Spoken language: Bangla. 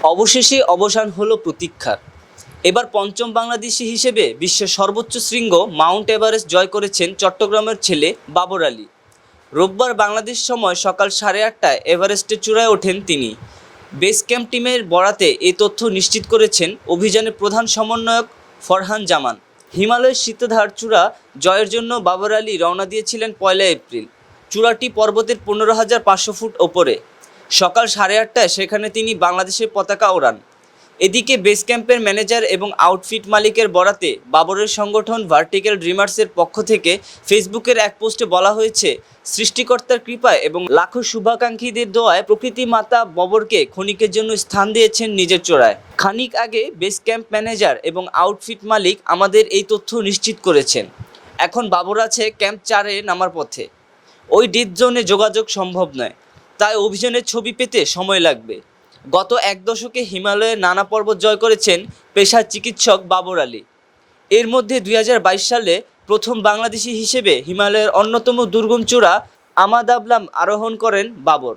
অবশেষে অবসান হলো প্রতীক্ষার। এবার পঞ্চম বাংলাদেশি হিসেবে বিশ্বের সর্বোচ্চ শৃঙ্গ মাউন্ট এভারেস্ট জয় করেছেন চট্টগ্রামের ছেলে বাবর আলী। রোববার বাংলাদেশ সময় সকাল 8:30টায় এভারেস্টের চূড়ায় ওঠেন তিনি। বেস ক্যাম্প টিমের বরাতে এই তথ্য নিশ্চিত করেছেন অভিযানের প্রধান সমন্বয়ক ফরহান জামান। হিমালয়ের শীতধার চূড়া জয়ের জন্য বাবর আলী রওনা দিয়েছিলেন 1 এপ্রিল। চূড়াটি পর্বতের 15,500 ফুট ওপরে। সকাল 8:30টায় সেখানে তিনি বাংলাদেশের পতাকা ওড়ান। এদিকে বেস ক্যাম্পের ম্যানেজার এবং আউটফিট মালিকের বরাতে বাবরের সংগঠন ভার্টিক্যাল ড্রিমার্সের পক্ষ থেকে ফেসবুকের এক পোস্টে বলা হয়েছে, সৃষ্টিকর্তার কৃপায় এবং লাখো শুভাকাঙ্ক্ষীদের দোয়ায় প্রকৃতি মাতা বাবরকে ক্ষণিকের জন্য স্থান দিয়েছেন নিজের চূড়ায়। খানিক আগে বেস ক্যাম্প ম্যানেজার এবং আউটফিট মালিক আমাদের এই তথ্য নিশ্চিত করেছেন। এখন বাবর আছে ক্যাম্প 4-এ নামার পথে। ওই ডেড জোনে যোগাযোগ সম্ভব নয়, তাই অভিযানের ছবি পেতে সময় লাগবে। গত এক দশকে হিমালয়ের নানা পর্বত জয় করেছেন পেশার চিকিৎসক বাবর আলী। এর মধ্যে 2022 সালে প্রথম বাংলাদেশি হিসেবে হিমালয়ের অন্যতম দুর্গম চূড়া আমাদাবলাম আরোহণ করেন বাবর।